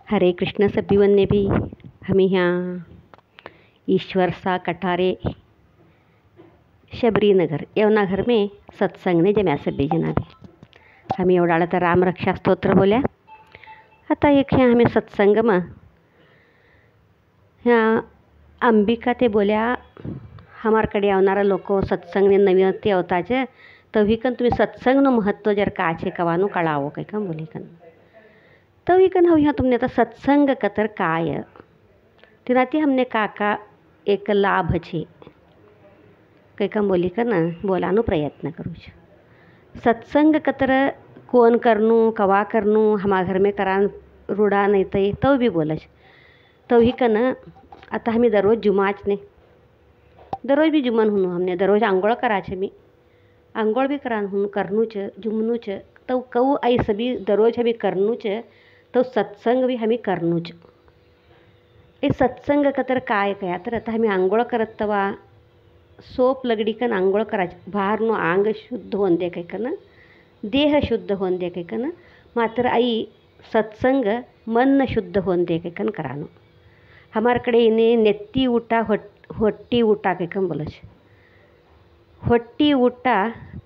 हरे कृष्ण सभी ने भी हम यहाँ ईश्वर सा कटारे शबरी नगर यवनाघर में सत्संग ने जम्या सभी जना भी हम एवढा तर राम रक्षा स्तोत्र बोल्या. आता एक ह्या आम्ही सत्संग मग ह्या अंबिका ते बोल्या हमारकडे येणारा लोक सत्संग ने नवीन ते अवताचे तभी कन तुम्ही सत्संगનું महत्त्व जर का છે કવાનું કળાવો કંઈ કામ બોલી કન तभी कन हो यहाँ तुमने आता सत्संग कतर काय तिनाती हमने काका एक लाभ छे કંઈ કામ બોલી કન બોલાનો પ્રયત્ન કરું છું. सत्संग कतर कोण करनू कवा करनू हमारा घर में करान रूढा नाही तई तो भी बोलच तभी कन आता हमें दररोज जुमाच ने दररोज भी जुमन हुनू हमने दररोज आंघोळ कराचे मी आंघोळ भी करान हुन करनूच जुमनूच तो कऊ आई सभी दररोज हमें करनूच तो सत्संग भी हमें करनूच. ए सत्संग कतर काय काय तर आता हमें आंघोळ करत तवा सोप लगडी कन आंघोळ करायचे बाहेरनं अंग शुद्ध होऊन दे काही कन देह शुद्ध होऊन दे काही कन मात्र आई सत्संग मन शुद्ध होऊन दे काही कन करानो हमारकडे इने नेत्ती उठा होट्टी उठा काही कन बोलच होट्टी उठा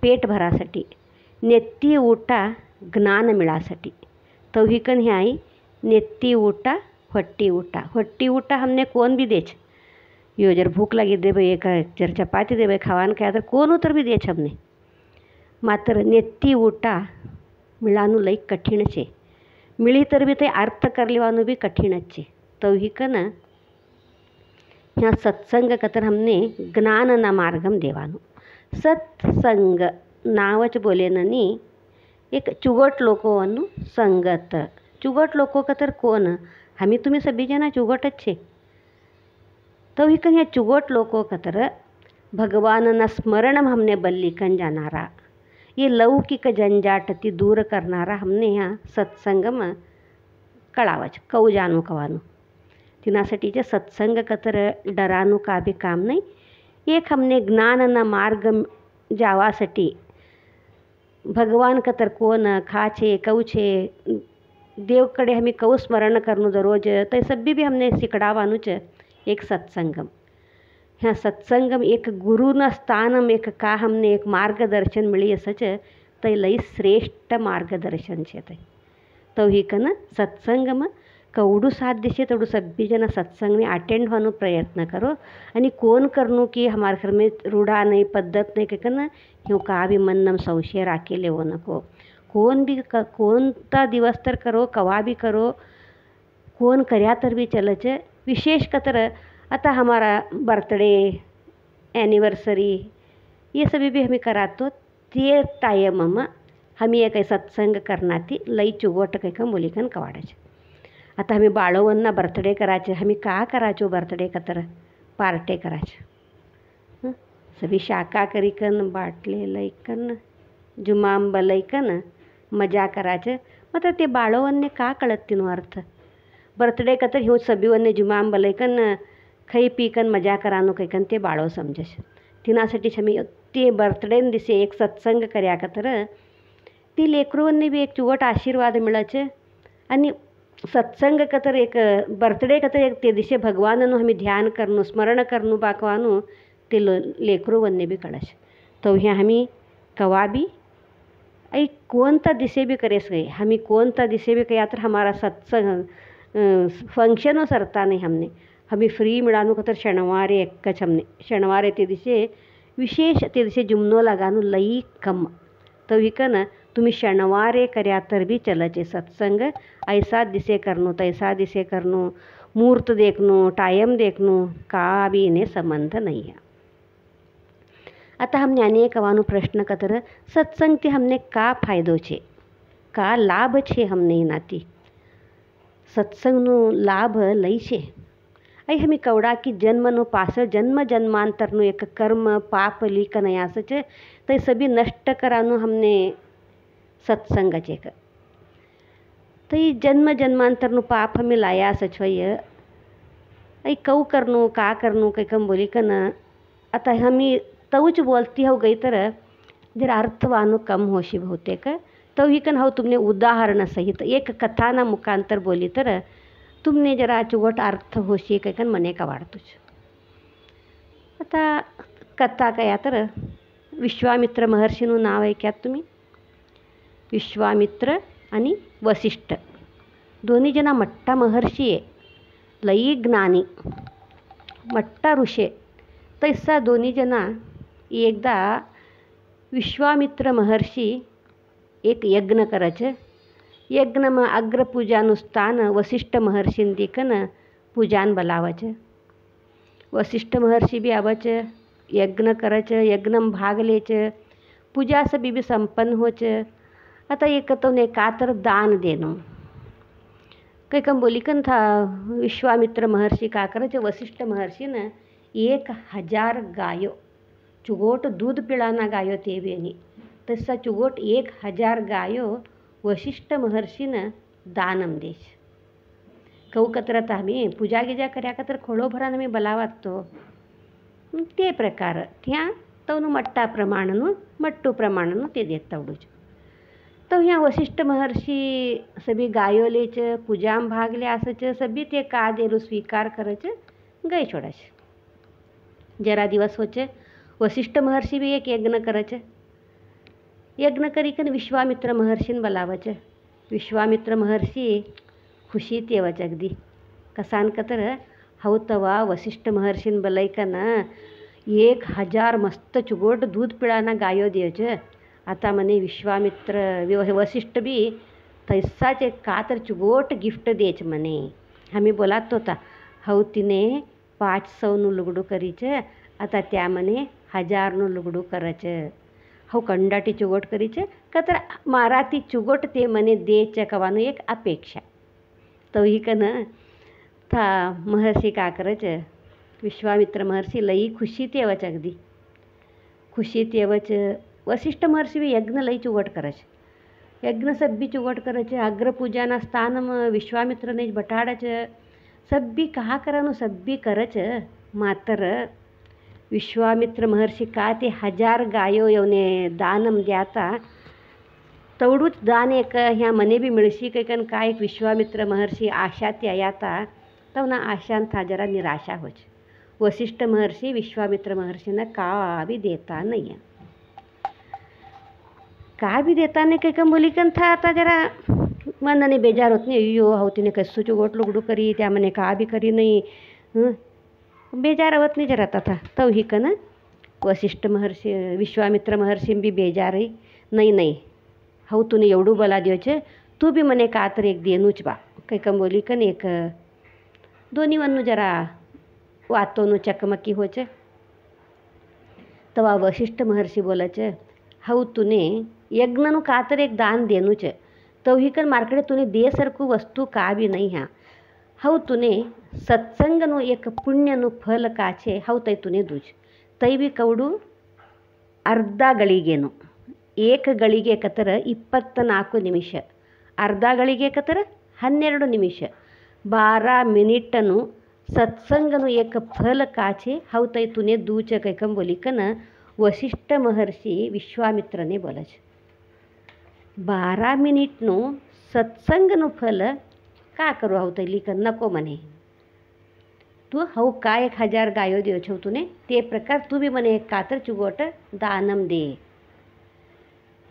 पेट भरासाठी नेत्ती उठा ज्ञान मिळासाठी तो ही कन हे आई नेत्ती उठा होट्टी उठा हमने कोण भी देच यो जर भूख लगी देवे एक जर चपाती देवे खावान काय तर कोण उतर भी देच हमने मात्र नेत्ती उठा मिळानू लई कठीण छे मिली तर भी ते अर्थ कर लेवानू भी कठीण छे. तो ही कन ह्या सत्संग कतर हमने ज्ञान ना मार्गम देवानो सत्संग नावच बोलेननी एक चुगट लोकोवनु संगत चुगट लोको कतर कोण हमी तुम्ही सभी जना चुगटच छे. तो ही कन ह्या चुगट लोको कतर भगवान ना स्मरण हमने बल्लीकन जानारा ये लौकिक झंझाटती दूर करनारा हमने ह्या सत्संग में कळावच कऊ जानो कवानो तिनासाठीचे सत्संग कतर डरानु का भी काम नाही. एक हमने ज्ञान ना मार्ग जावासाठी भगवान कतर कोण खा छे कऊ छे देवकडे हमें कऊ स्मरण करनू दररोज ते सभी भी हमने सिकडावानुच एक सत्संगम ह्या सत्संगम एक गुरुना स्थानम एक का हमने एक मार्गदर्शन मिली असच ते लई श्रेष्ठ मार्गदर्शन छे ते तो ही कन सत्संगम कवडू साध्य छे तेवढू सभी जना सत्संग में अटेंड होनो प्रयत्न करो आणि कोण करनू की हमारे घर में रूढ़ा नहीं पद्धत नहीं के कन ह्यो का भी मन नम संशय राखे लेवो नको कोण भी कोणता दिवस तर करो कवा भी करो कोण कर्या तर भी चलच विशेष कतर आता हमारा बर्थडे एनिवर्सरी ये सभी भी हमें करातो ते टाइम में हमें एक सत्संग करना थी लई चुगोट काही का मुलिकन कवाडाचे. आता हमें बाळवंना बर्थडे करायचे हमें का करायचो बर्थडे कतर पार्टे करायचे सभी शाका करीकन बाटले लईकन जुमांब लईकन मजा करायचे मात्र ते बाळवन्ने का कळत तीनो अर्थ बर्थडे कतर ह्यो सभी वन्ने जुमांब लईकन खाई पीकन मजा करानो कैकन ते बाळव समजश तिनासाठी हमें ते बर्थडे दिसे एक सत्संग कर्या कतर ती लेकरूवन्ने भी एक चुवट आशीर्वाद मिळाचे आणि सत्संग कतर एक बर्थडे कतर एक ते दिसे भगवाननु हमें ध्यान करनू स्मरण करनू बाकवानु ते लेकरूवन्ने भी कळश. तो ह्या हमें कवा भी आई कोणता दिसे भी करेस गए हमें कोणता दिसे भी कया तर हमारा सत्संग फंक्शन सरता नहीं हमने हमें फ्री मिळानू कतर शनिवारे एकच हमने शनिवारे ते दिसे विशेष ते दिसे जुमनो लगानू लई कम तो ही कन तुम्ही शनिवारे कर्या तर भी चलचे सत्संग ऐसा दिसे करनू तैसा दिसे करनू मुहूर्त देखनू टाइम देखनू का भी इन्हें संबंध नहीं है. आता हमने अनेक कवानु प्रश्न कतर सत्संग ते हमने का फायदो छे का लाभ छे हमने ही नाती सत्संगनु लाभ लई छे आई हमें कवड़ा की जन्मनु पास जन्म जन्मांतरनु एक कर्म पाप लीकन यासच ते सभी नष्ट करानु हमने सत्संग चेक तो ये जन्म जन्मांतरनु पाप हमें लाया सचवय आई कऊ करनू का करनू काही कम बोली कन आता हमें तवच बोलती हो गई तर जर अर्थवानु कम होशी बहुतेक तो ही कन हो तुमने उदाहरण सहित एक कथाना मुखांतर बोली तर तुमने जरा चुगोट अर्थ होशी कैकन मने का वाढतोच. आता कथा कया तर विश्वामित्र महर्षीનું નામ ऐक्यात तुम्ही. विश्वामित्र आणि वसिष्ठ दोन्ही जना मट्टा महर्षी आहे, लई ज्ञानी मट्टा ऋषे. तैसा दोन्ही जना एकदा विश्वामित्र महर्षी एक यज्ञ करायचे. यज्ञમાં અગ્રપૂજાનું સ્થાન વસિષ્ઠ મહર્ષિને દીકન પૂજાન બોલાવે. વસિષ્ઠ મહર્ષિ બી આવે છે, यज्ञ કરે છે, यज्ञમાં ભાગ લે છે, પૂજા સભી બી સંપન્ન हो છે. आता एक तो ने का तर दान देणं काही कम बोली कन था. विश्वामित्र महर्षी का करायचे, वसिष्ठ महर्षीनं 1000 गायो चुगोट दूध पिळाना गायो ते बेनी. तसा चुगोट 1000 गायो वशिष्ठ महर्षीनं दानम देश. कहू कतरत आम्ही पूजा गिजा कर्या का तर खोळो भरानं मी बोलावातो ते प्रकार ત્યાં તવનું મટ્ટા પ્રમાણનું મટ્ટું પ્રમાણનું તે દેતાવડું છે. તો અહીંયા વસિષ્ઠ મહર્ષિ સભી ગાયો લે છે, પૂજામાં ભાગ લે આસે છે, સભી તે કાદેરું સ્વીકાર કરે છે, ગઈ છોડે છે. જરા દિવસ હોચે વસિષ્ઠ મહર્ષિ બી એક યજ્ઞ કરે છે. यज्ञ करी कन विश्वामित्र महर्षीने बोलावे છે. विश्वामित्र महर्षी खुशी तेवच अगदी कसान कतर हव तवा वसिष्ठ महर्षीने बोलायकन 1000 मस्त चुगोट दूध पिळाना गायो दे છે. आता मने विश्वामित्र वसिष्ठ बी तैसाच एक का तर चुगोट गिफ्ट दे છે મને. आम्ही बोलात होता हव तिने 500નું લુગડું કરી છે. आता त्या મને 1000નું લુગડું કરે છે. हो कंडाटी चुगोट करी છે का तर माराती चुगोट ते मने दे चकવાનું एक अपेक्षा. तो ही कन था महर्षी का करे છે, विश्वामित्र महर्षी लई खुशी तेवच अगदी खुशी तेवच. वसिष्ठ महर्षी बी यज्ञ लई चुगोट करे છે. यज्ञ सब्बी चुगोट करे છે. अग्रपूजाना स्थानमा विश्वामित्रने જ બટાડે છે. सब्बी कहा कराનું सब्बी કરે છે. मात्र विश्वामित्र महर्षी का ते 1000 गायो एवने दानम द्याता तेवढूच दान एक ह्या मने बी मिळशी कैकन का एक विश्वामित्र महर्षी आशा त्यायाता तवना आशान था जरा निराशा होच. वसिष्ठ महर्षी विश्वामित्र महर्षीनं का भी देता नहीं है. का भी देता नहीं कैकन बोली कन था. आता जरा मनने बेजार होत नाही. अय्यो हाव तिने कसूच गोट लुगडू करी त्या मने का भी करी नाही बेजार आवत नाही जरा था. तो ही कन वसिष्ठ महर्षी विश्वामित्र महर्षी बी बेजार रही. नहीं नहीं हव तूने एवढું बोला द्यो છે, तू बी मने का तर एक देनूच बा. काही कम बोली कन एक दोन्ही वन्नु जरा वातोનું चकमकी हो છે. तवा वसिष्ठ महर्षी बोले છે हव तूने यज्ञનું का तर एक दान देनू છે. तो ही कन मार्केट तूने दे सरकू वस्तू का बी नहीं हाँ. हव तूने सत्संगનું એક પુણ્યનું ફલ કા છે હવ તઈ તુને દૂજ. તઈ બી કવડું ಅರ್ಧ ಗಳಿಗೆನು. ಏಕ ಗಳಿಗೆ ಕತರ 24 ನಿಮಿಷ, ಅರ್ಧ ಗಳಿಗೆ ಕತರ 12 ನಿಮಿಷ, 12 મિનિટનું સત્સંગનું એક ફલ કા છે હવ તઈ તુને દૂચ કૈકમ બોલી કન વસિષ્ઠ મહર્ષિ વિશ્વામિત્રને બોલે છે. 12 મિનિટનું સત્સંગનું ફલ का करू हव तई लिकन नको मने. तू हव का 1000 गायो देव छो तूने ते प्रकार तू बी मने एक कातर चुगोट दानम दे.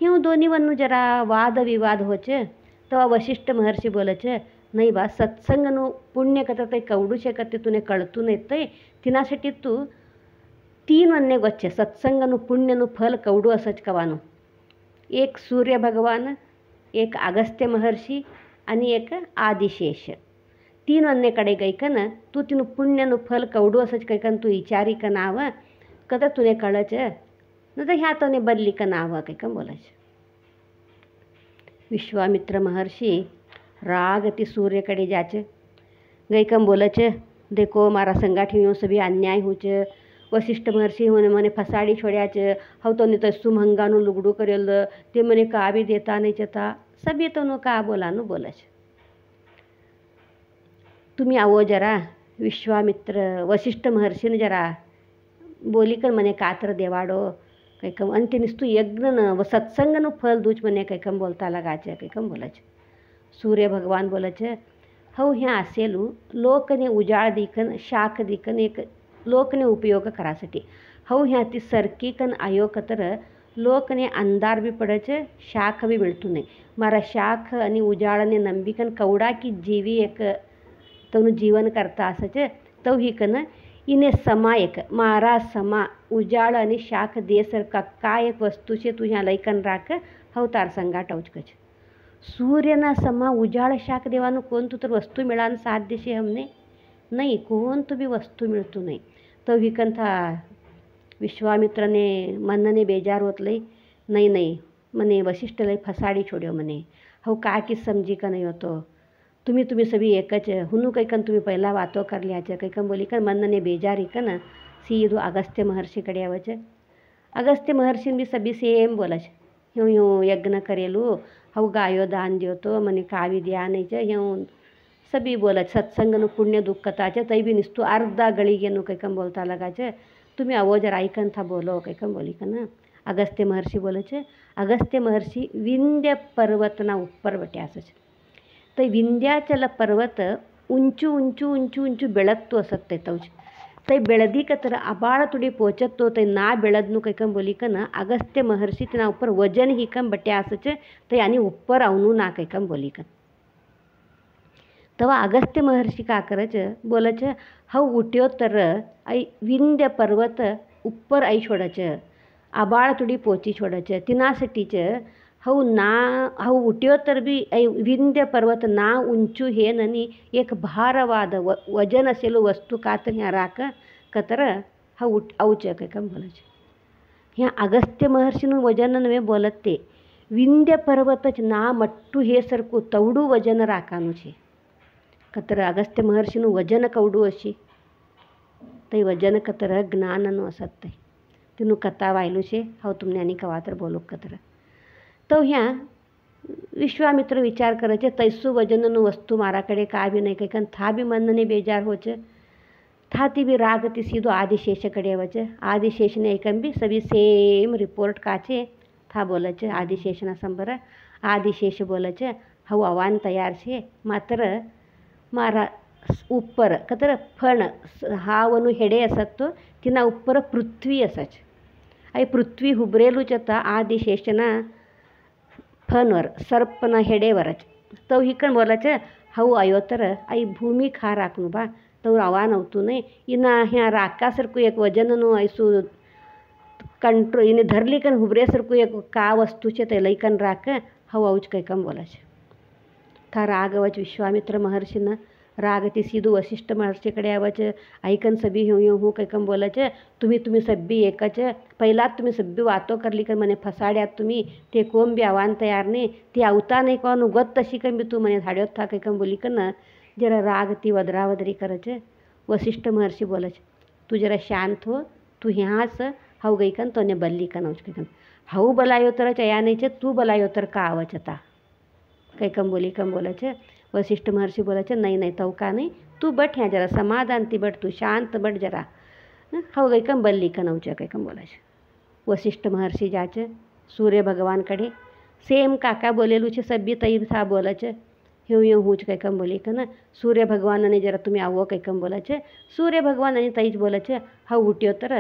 ह्यू दोन्ही वन्नु जरा वाद विवाद हो છે. तो वशिष्ठ महर्षी बोले છે नहीं बा सत्संगનું પુણ્ય કરતા તે કવડું છે કે તુને કળતું નહીં તઈ તેનાसाठी તું 3 વન્ને વચ્ચે સત્સંગનું પુણ્યનું ફલ કવડું असच કવાનું. एक सूर्य भगवान, एक अगस्त्य महर्षी आणि एक आदिशेष 3 वन्नेकडे गैकन तू तिनं पुण्यનું फल कवडું असच कैकन तू विचारी का नाव कदा तुने कळच न तर ह्या तने बदली का नाव कैकन बोलाच. विश्वामित्र महर्षि रागती सूर्यकडे जाचे गैकम बोले છે देखो मारा संगाठियों सभी अन्याय हो છે. वशिष्ठ महर्षि મને ફસાડી છોડ્યા છે. હવ તો ને તસુ મંગાનું લુગડું કરેલ તે મને કા બી દેતા નહીં જતા. સભી તોનું का बोलाનું बोले છે. तुम्ही आवो जरा विश्वामित्र वशिष्ठ महर्षीने जरा बोली कर मने कातर देवाडो कैकम आणि ते निस्तू यज्ञ व सत्संगનું ફલ દૂચ મને कैकम बोलता लगा છે कैकम बोले છે. सूर्य भगवान बोले છે हो ह्या असेलू लोकने उजाळ दिकन शाख दिकन एक लोकने उपयोग करासाठी हो ह्या ती सरकीकन आयो कतर लोकने अंधार भी પડે છે શાખ भी मिळતું નહીં મારા શાખ અને ઉજાળને નંબીકન કવડા की जीवी एक તનું જીવન કરતા હશે છે તો હિકન ઇને સમા એક મારા સમા ઉજાળ અને શાખ દેસર का एक वस्तू છે તું ह्या લઈકન રાખ હવ તાર સંગાટ આવચ છે સૂર્યના સમા ઉજાળ શાખ દેવાનું કોणતું तर वस्तू मिळान साध्य છે हमने नाही कोणतं बी वस्तू मिळતું नाही તો હિકન था विश्वामित्रने मनने बेजार होत लई नहीं नहीं मने वशिष्ठ लई फसाड़ी छोड़ो मने हो का कि समझी का नहीं होतो तुम्ही सभी एकच हुनु कैकन तुम्ही पहिला वातो कर लिया कैकन बोली कन मनने बेजार हिकन सीधो अगस्त्य महर्षीकडे आवच अगस्त्य महर्षीन भी सभी सेम बोलच ह्यू ह्यू यज्ञ करेलू हव गायो दान दियो तो मने कावी द्या नहीं च ह्यू सभी बोलच सत्संगनु पुण्य दुःखताच तई भी निस्तू अर्धा गळीगेनु कैकन बोलता लगाच तुम्ही अवो जरा ऐकन था बोलो कैकन बोली का ना अगस्त्य महर्षी बोले छे अगस्त्य महर्षी विंध्य पर्वतना ऊपर बट्यास छे तो विंध्याचल पर्वत उंचू उंचू उंचू उंचू बेळत्तो असते तौच तै बेळदी कतर अबाळ तुडी पोचतो तै ना बेळदनु कैकन बोली का ना अगस्त्य महर्षी तना ऊपर वजन हिकन बट्यास छे तै आनी ऊपर आवनु ना कैकन बोली का तवा अगस्त्य महर्षी का करच बोलच हव उठ्यो तर आई विंध्य पर्वत ऊपर आई छोड़च आबाळ तुडी पोची छोड़च तिनासाठीच हव ना हव उठ्यो तर भी आई विंध्य पर्वत ना उंचू हे ननी एक भारवाद वजन असेलो वस्तू का तर ह्या राख कतर हव औच कैकम बोलच ह्या अगस्त्य महर्षीनु वजन नवे बोलत ते विंध्य पर्वतच ना मट्टू हे सरकू तवडू वजन राखानु छे कतर अगस्त्य महर्षीनु वजन कवडू अशी तई वजन कतर ज्ञाननु असत तेनु कथा वायलू छे हव तुमने आनी कवातर बोलो कतर तो ह्या विश्वामित्र विचार करे छे तैसु वजननु वस्तू माराकडे का भी नहीं कैकन था भी मनने बेजार हो छे था ती भी राग ती सीधो आदिशेषकडे आवच आदिशेषने ऐकन भी सभी सेम रिपोर्ट का छे था बोले छे आदिशेषना संबर आदिशेष बोले छे हव अवान तैयार छे मात्र मारा ऊपर कतर फण हावनु हेडे असतो तिना ऊपर पृथ्वी असच आई पृथ्वी हुबरेलू चता आदिशेषना फणवर सर्पना हेडेवरच तो हिकन बोलाच हव आयो तर आई भूमी खा राखनु बा तो रवा नव्हतू नाही इना ह्या राकासारखं एक वजननु ऐसू कंट्रोल इने धरली कन हुबरेसारखं एक का वस्तू छे ते लईकन राख हव औच कैकम बोलाच था रागवच विश्वामित्र महर्षीनं राग ती सीधू वशिष्ठ महर्षीकडे आवच ऐकन सभी ह्यू ह्यू हूँ कैकम बोलच तुम्ही सब्बी एकच पहिला तुम्ही सब्बी वातो करली कर मने फसाड्यात तुम्ही ते कोण बी आवान तयार नाही ती आवता नाही कोण उगत तशी कन बी तू मने धाड्योत था कैकम बोली कर ना जरा राग ती वदरावदरी करच वशिष्ठ महर्षी बोलच तू जरा शांत हो तू ह्यास हव गई कन तो ने बल्ली कन औच कैकन हव बलायो तर चया नहीं छे तू बलायो तर का आवच था कैकम बोली कम बोलच वशिष्ठ महर्षी बोलाचे नहीं नहीं तो का नहीं तू बट ह्या जरा समाधान ती बट तू शांत बट जरा हव गई कम बल्ली का नवच कैकम बोलाचे वशिष्ठ महर्षी जाचे सूर्य भगवान कडे सेम काका बोलेलू छे सब्बी तई था बोलाचे ह्यू ह्यू हूँच कैकम बोली का ना सूर्य भगवान ने जरा तुम्हें आवो कैकम बोलाचे सूर्य भगवान ने तईज बोलाचे हव उठ्यो तर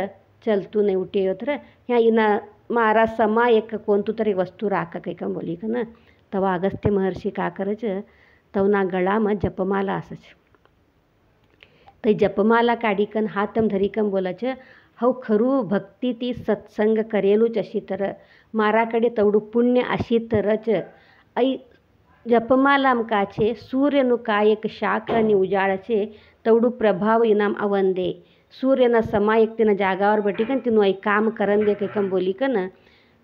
चल तू नहीं उठ्यो तर ह्या इना मारा समा एक कोणतू तरी वस्तू राख कैकम बोली का ना तवा अगस्त्य महर्षी का करच तवना गळाમાં जपमाला असच ते जपमाला काढीकन हातम धरीकन बोलाच हव खरू भक्ती ती सत्संग करेलूच अशी तर माराकडे तवडू पुण्य अशी तरच ऐ जपमालाम काचे सूर्यनु कायक शाख आणि उजाळचे तवडू प्रभाव इनाम अवंदे सूर्यना समा एक तिना जागावर बटीकन तिनु ऐ काम करन दे कैकम बोली कन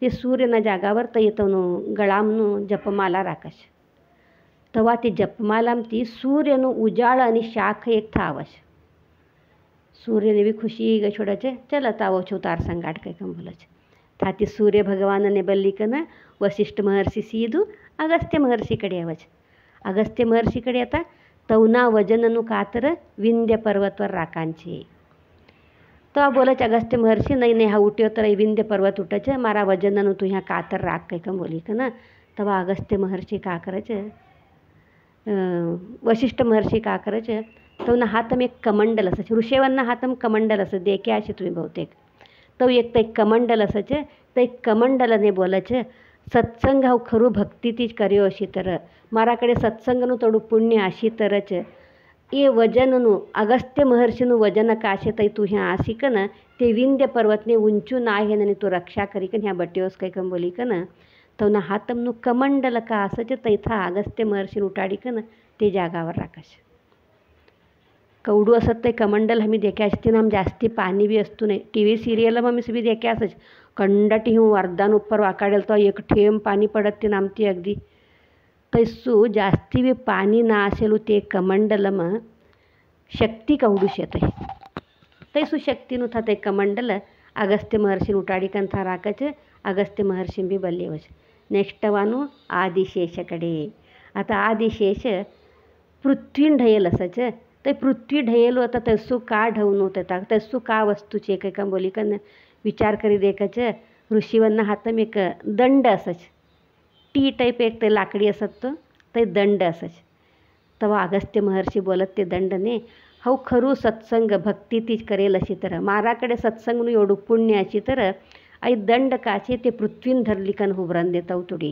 ते सूर्यना जागावर तई तवनु गळामनु जपमाला राखश तवा ती जपमालाम ती सूर्यनु उजाळ आणि शाख एक थावश सूर्यने भी खुशी ग छोड़चे चल तावो छो तार संगाट कैकम बोलच था ती सूर्य भगवान ने बल्ली कन वशिष्ठ महर्षी सीधू अगस्त्य महर्षी कडे आवच अगस्त्य महर्षी कडे आता तवना वजननु कातर विंध्य पर्वतवर राखांचे तो बोलच अगस्त्य महर्षी नहीं नहीं हा उठ्यो तर विंध्य पर्वत उठच मारा वजननु तू ह्या कातर राख कैकम बोली कन तवा अगस्त्य महर्षी का करच वशिष्ठ महर्षी का करायचे तो ना हातम एक कमंडल असायचे ऋषेवांना हातम कमंडल असं देखे असे तुम्ही बहुतेक तो एक कमंडल असायचे तर एक कमंडलने बोलायचे सत्संग हाव खरू भक्ती तीच કર્યો અશી तरह મારા કડે સત્સંગનું થોડું પુણ્ય આશી तरह છે એ વજનનું અગસ્ત્ય મહર્ષિનું વજન કાશે તઈ તું ह्या આસી કન તે વિંધ્ય પર્વતને ઊંચું ના હે ને તું રક્ષા કરી કન ह्या બટ્યોસ કઈ કમ બોલી કન તો ના હાતમનું કમંડલ का असं છે તૈથા અગસ્ત્ય મહર્ષિને ઉટાડી કન તે જાગાवर राखाશે कवडू असत ते कमंडल आम्ही देख्या तिनं आम जास्ती पाणी बी असतो नाही टी व्ही सिरियलમાં मी बी देख्या असच कंडाटी હું અર્ધાન ઉપર વાકાડેલ તો એક ઠેમ પાણી પડત તે નામતી અગદી તૈસું જાસ્તી બી પાણી ના આસેલું તે કમંડલમાં શક્તિ કવડું છે તૈસું શક્તિનું થા તે કમંડલ અગસ્ત્ય મહર્ષિને ઉટાડી કન થા રાખે છે અગસ્ત્ય મહર્ષિને બી બલ્લેવ છે नेक्स्ट वानु आदिशेषकडे आता आदिशेष पृथ्वीन ढयेल असायचं ते पृथ्वी ढयेलो आता तसू का ढवून होतं तसू का वस्तूचे काही का बोली का विचार करी देखायचं ऋषीवरनं हातम एक दंड असायच टी टाईप एक ते लाकडी असत तो ते दंड असायच तेव्हा अगस्त्य महर्षी बोलत ते दंडने हो खरू सत्संग भक्ती तीच करेल अशी तर माराकडे सत्संगનું एवढं पुण्य अशी तर आई दंड काचे ते पृथ्वीन धरली कन हुबरन देताव तुडी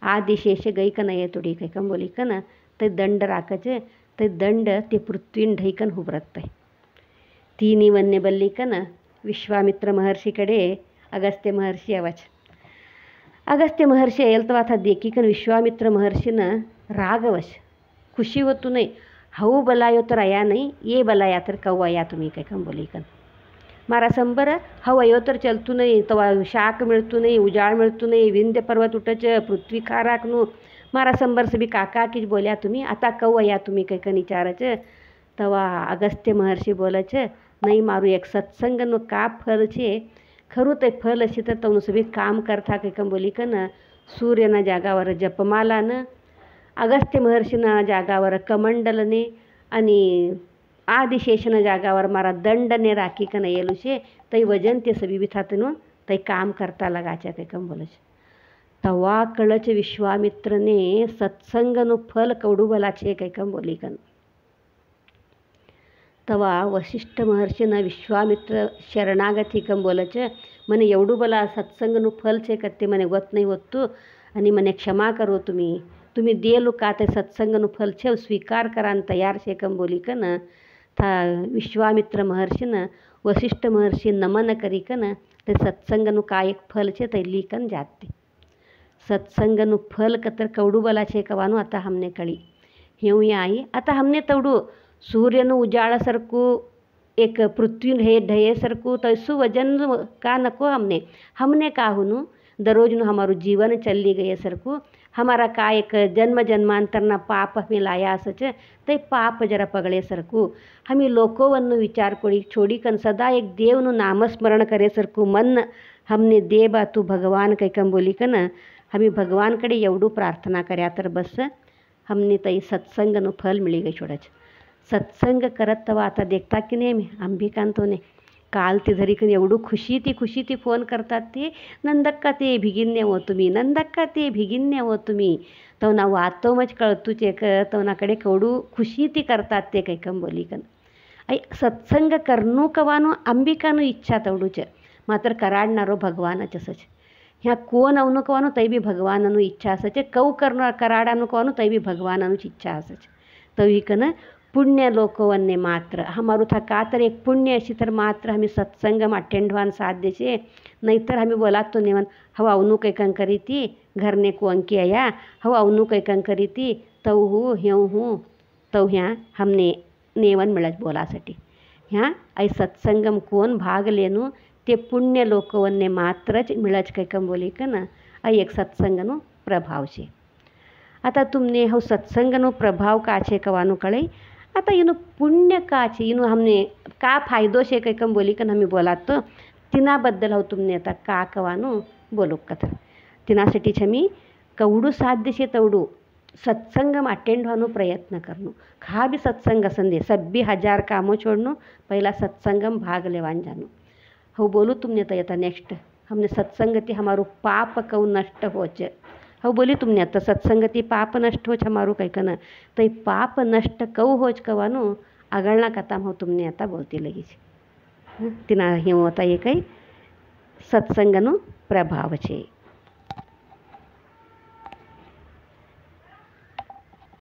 आदिशेष गई का नाही तुडी काही का बोली का ते दंड राखायचे ते दंड ते पृथ्वीन ढैकन हुबरत तिन्ही वन्य बल्ली का विश्वामित्र महर्षीकडे अगस्त्य महर्षी आवाज अगस्त्य महर्षी येईल तर आता देखी कन विश्वामित्र महर्षीनं रागवश खुशी होतो नाही हऊ बलायो तर आया नाही ये बलाया तर कऊ आया तुम्ही काय का बोली कन मारा संबर हव अयो तर चलतू नाही तवा शाक मिळतू नाही उजाळ मिळतू नाही विंध्य पर्वत उठच पृथ्वी खाराकनू मारा संबर से बी काका की बोल्या तुम्ही आता कऊ अया तुम्ही काही का विचारायचं तवा अगस्त्य महर्षी बोलायचं नाही मारू एक सत्संगનું का ફળ છે ખરું તે ફળ હશે તો તમે સભી કામ કરતા કંઈ કમ બોલી કે ને સૂર્યના જાગાवर જપમાલાને અગસ્ત્ય મહર્ષિના જાગાवर કમંડલને અને आदिशेषના જાગાवर મારા દંડને રાખી કે એલું છે તઈ વજન તે સભી બી થાતનું તઈ કામ કરતા લગાચ્યા કંઈ કમ બોલે છે તવા કળચ વિશ્વામિત્રને સત્સંગનું ફળ કવડું ભલા છે કંઈ કમ બોલી કન तवा वशिष्ठ महर्षीनं विश्वामित्र शरणागती कम बोलायचं मने एवढं मला सत्संगનું ફળ છે કે તે મને ગત નહીં હોતું અને મને ક્ષમા કરો तुम्ही देलो का ते सत्संगનું ફળ છે સ્વીકાર करान तयार છે कम बोली कन था विश्वामित्र महर्षीनं वशिष्ठ महर्षी नमन करी कन ते सत्संगનું का एक ફળ છે તે લીકन जाते सत्संगનું ફળ कतर कवडू बला છે कवानो आता हमने कळी हेऊ या आई आता हमने तवडू सूर्यનું उजाळासारखं एक पृथ्वी ढयेसारखं तैसू वजन का नको हमने का हुनु दररोजનું हमाરું जीवन चली गए सरखं हमारा का एक जन्म जन्मांतरना पाप हमें लाया असच ते पाप जरा पगळे सरखं हमी लोकोवन्नु विचार कोडी छोडी कन सदा एक देवનું नामस्मरण करे सरखं मन हमने दे बा तू भगवान काही कम बोली कन हमी भगवानकडे एवढं प्रार्थना કર્યા तर बस हमने तई सत्संगનું फल मिळी गई छोडच सत्संग करत तवा आता देखता की नाही अंबिकांतोने काल ते धरी कन एवढं खुशी ती फोन करतात ते नंदक्का ते भिगिन्ने हो तुम्ही नंदक्का ते भिगिन्ने हो तुम्ही तो ना वातो मच कळतूचे तो नाकडे कवडू खुशी ती करतात ते काही कम बोली कन आई सत्संग करनू कवानो अंबिकानो इच्छा तवडूच मात्र कराडणारो भगवानच असच ह्या कोण अवनु कवानो तै बी भगवाननु इच्छा असच कौ करणार कराडानु कवानो तै बी भगवाननुच इच्छा असच तवी कन पुण्य लोकवन्ने मात्र हमारू था का तर एक पुण्य अशी तर मात्र हमें सत्संग में अटेंड होने साध्य से नहीं तर हमें बोला तो नेवन हवा अवनु कई कं करी थी घरने को अंकी आया हवा अवनु कई कं करी थी तव हूँ ह्यों हूँ तव ह्या हमने नेवन मिळत बोलासाठी ह्या आई सत्संगम कोण भाग लेनु ते पुण्य लोकवन्ने मात्रच मिळच कई कं बोली का ना आई एक सत्संगनु प्रभाव छे आता तुमने हो सत्संगनु प्रभाव का छे कवानु कळई आता इनु पुण्य का छे इनु हमने का फायदो छे काही कम बोली कन हमें बोला तो तिनाबद्दल हो तुमने आता का कवानो बोलो कथा तिनासाठी छमी कवडू साध्य छे तवडू सत्संगम अटेंड होनो प्रयत्न करनो खा भी सत्संग संदे सब्बी हजार कामो छोड़नो पहला सत्संगम भाग लेवान जानो हो बोलू तुमने तो यता नेक्स्ट हमने सत्संगति हमारो पाप कऊ नष्ट होचे हो बोली तुमने आता सत्संगती पाप नष्ट हो छमारू कहीं कन तो पाप नष्ट कऊ होच कवानो આગળના કથામાં હું તમને आता બોલતી લગી છે તેના હું હતા એ કંઈ સત્સંગનો પ્રભાવ છે.